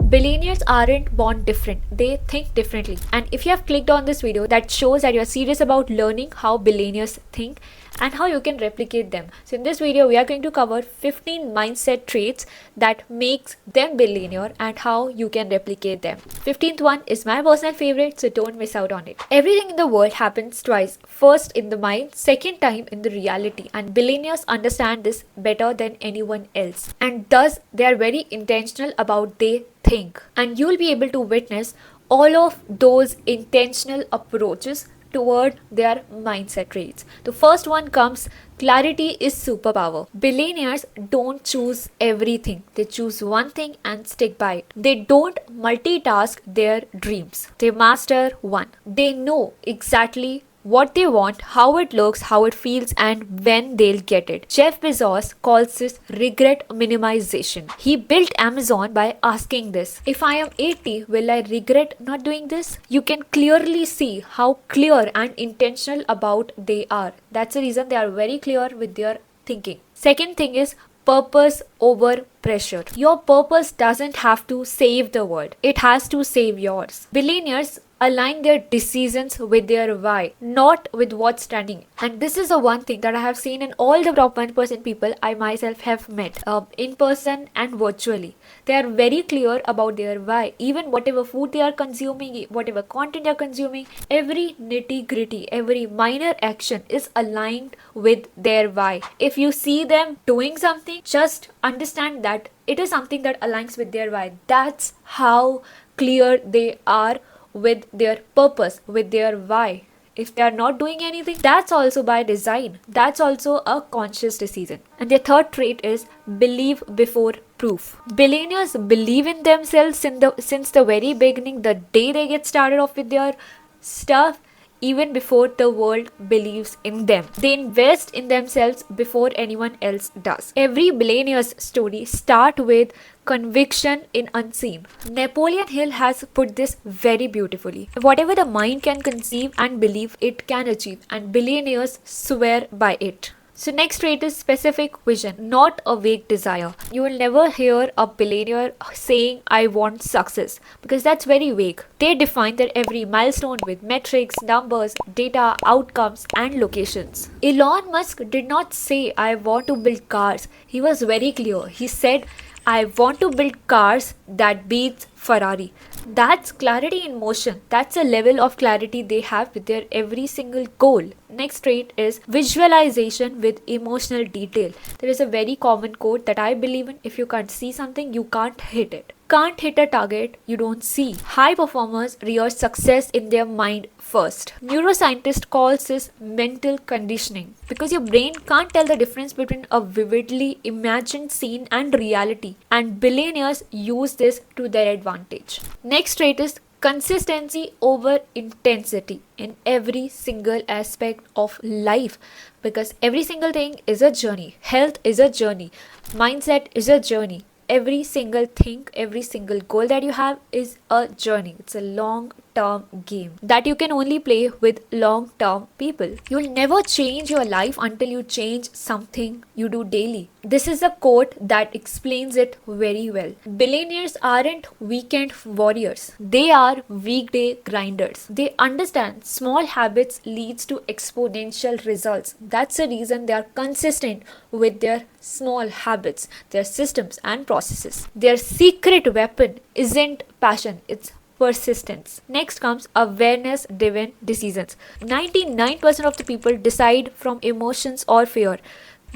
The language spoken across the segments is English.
Billionaires aren't born different, they think differently. And if you have clicked on this video, that shows that you're serious about learning how billionaires think and how you can replicate them. So in this video, we are going to cover 15 mindset traits that makes them billionaire and how you can replicate them. 15th one is my personal favorite, so don't miss out on it. Everything in the world happens twice. First in the mind, second time in the reality. And billionaires understand this better than anyone else. And thus, they are very intentional about they think. And you'll be able to witness all of those intentional approaches toward their mindset traits. The first one comes clarity is superpower. Billionaires don't choose everything. They choose one thing and stick by it. They don't multitask their dreams. They master one. They know exactly what they want, how it looks, how it feels, and when they'll get it. Jeff Bezos calls this regret minimization. He built Amazon by asking this: if I am 80, will I regret not doing this? You can clearly see how clear and intentional about they are. That's the reason they are very clear with their thinking. Second thing is purpose over pressure. Your purpose doesn't have to save the world. It has to save yours. Billionaires align their decisions with their why, not with what's trending. And this is the one thing that I have seen in all the top 1% people I myself have met, in person and virtually. They are very clear about their why. Even whatever food they are consuming, whatever content they are consuming, every nitty gritty, every minor action is aligned with their why. If you see them doing something, just understand that it is something that aligns with their why. That's how clear they are with their purpose, with their why. If they are not doing anything, that's also by design. That's also a conscious decision. And the third trait is believe before proof. Billionaires believe in themselves since the very beginning, the day they get started off with their stuff, even before the world believes in them. They invest in themselves before anyone else does. Every billionaire's story starts with conviction in unseen. Napoleon Hill has put this very beautifully. Whatever the mind can conceive and believe, it can achieve, and billionaires swear by it. So next trait is specific vision, not a vague desire. You will never hear a billionaire saying, I want success, because that's very vague. They define their every milestone with metrics, numbers, data, outcomes, and locations. Elon Musk did not say, I want to build cars. He was very clear. He said, I want to build cars that beats Ferrari. That's clarity in motion. That's a level of clarity they have with their every single goal. Next trait is visualization with emotional detail. There is a very common quote that I believe in: if you can't see something, you can't hit it. Can't hit a target you don't see. High performers rehearse success in their mind first. Neuroscientist calls this mental conditioning, because your brain can't tell the difference between a vividly imagined scene and reality, and billionaires use this to their advantage. Next trait is consistency over intensity in every single aspect of life, because every single thing is a journey. Health is a journey. Mindset is a journey. Every single thing, every single goal that you have is a journey. It's a long-term game that you can only play with long-term people. You'll never change your life until you change something you do daily. This is a quote that explains it very well. Billionaires aren't weekend warriors. They are weekday grinders. They understand small habits leads to exponential results. That's the reason they are consistent with their small habits, their systems and processes. Their secret weapon isn't passion, it's persistence. Next comes awareness driven decisions. 99% of the people decide from emotions or fear.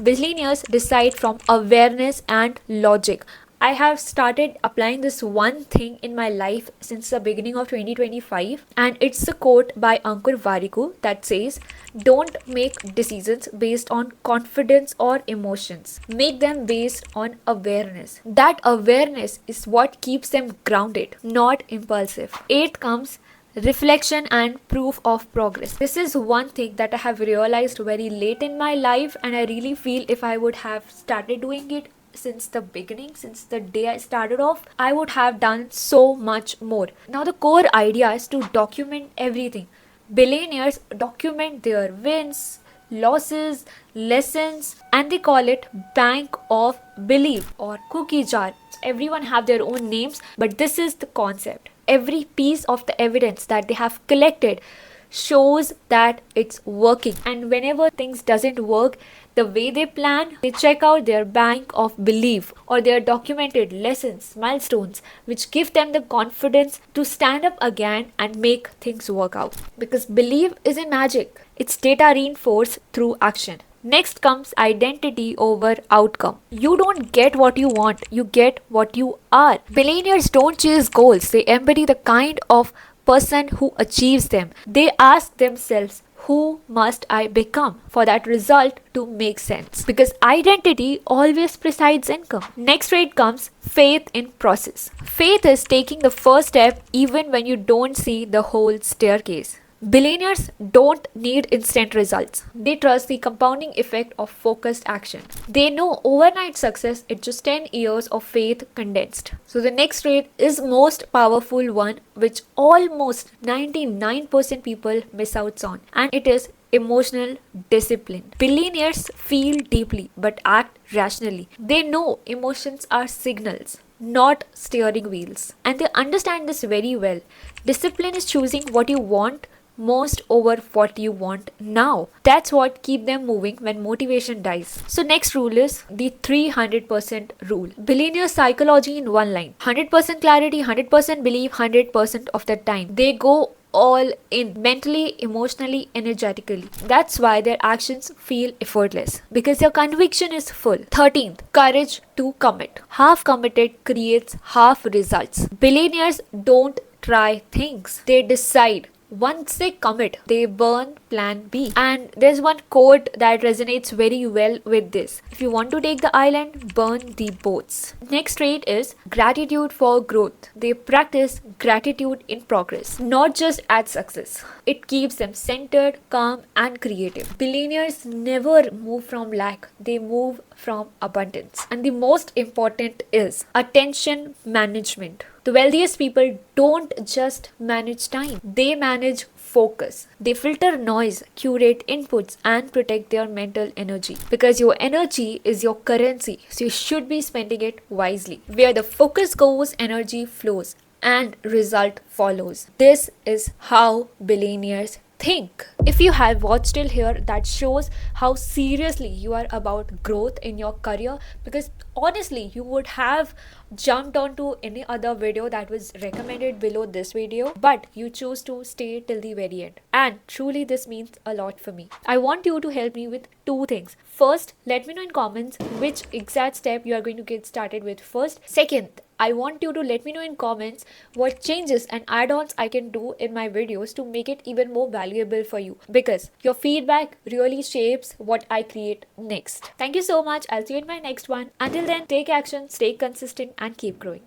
Billionaires decide from awareness and logic. I have started applying this one thing in my life since the beginning of 2025, and it's the quote by Ankur Warikoo that says, don't make decisions based on confidence or emotions. Make them based on awareness. That awareness is what keeps them grounded, not impulsive. Eighth comes reflection and proof of progress. This is one thing that I have realized very late in my life, and I really feel if I would have started doing it since the beginning, since the day I started off, I would have done so much more. Now the core idea is to document everything. Billionaires document their wins, losses, lessons, and they call it bank of belief or cookie jar. Everyone have their own names, but this is the concept. Every piece of the evidence that they have collected shows that it's working, and whenever things doesn't work the way they plan, they check out their bank of belief or their documented lessons, milestones, which give them the confidence to stand up again and make things work out. Because belief isn't magic, it's data reinforced through action. Next comes identity over outcome. You don't get what you want, you get what you are. Billionaires don't chase goals, they embody the kind of person who achieves them. They ask themselves, who must I become for that result to make sense? Because identity always precedes income. Next rate comes faith in process. Faith is taking the first step even when you don't see the whole staircase. Billionaires don't need instant results. They trust the compounding effect of focused action. They know overnight success is just 10 years of faith condensed. So the next trait is most powerful one, which almost 99% people miss out on, and it is emotional discipline. Billionaires feel deeply but act rationally. They know emotions are signals, not steering wheels, and they understand this very well. Discipline is choosing what you want most over what you want now. That's what keep them moving when motivation dies. So next rule is the 300% rule. Billionaire psychology in one line. 100% clarity, 100% belief, 100% of the time. They go all in mentally, emotionally, energetically. That's why their actions feel effortless because their conviction is full. 13th, courage to commit. Half committed creates half results. Billionaires don't try things, they decide. Once they commit, they burn plan B. And there's one quote that resonates very well with this. If you want to take the island, burn the boats. Next trait is gratitude for growth. They practice gratitude in progress, not just at success. It keeps them centered, calm, and creative. Billionaires never move from lack, they move from abundance. And the most important is attention management. The wealthiest people don't just manage time, they manage focus. They filter noise, curate inputs, and protect their mental energy. Because your energy is your currency, so you should be spending it wisely. Where the focus goes, energy flows, and result follows. This is how billionaires think. If you have watched till here, that shows how seriously you are about growth in your career, because honestly you would have jumped onto any other video that was recommended below this video, but you chose to stay till the very end, and truly this means a lot for me. I want you to help me with two things. First, let me know in comments which exact step you are going to get started with first. Second, I want you to let me know in comments what changes and add-ons I can do in my videos to make it even more valuable for you, because your feedback really shapes what I create next. Thank you so much. I'll see you in my next one. Until then, take action, stay consistent, and keep growing.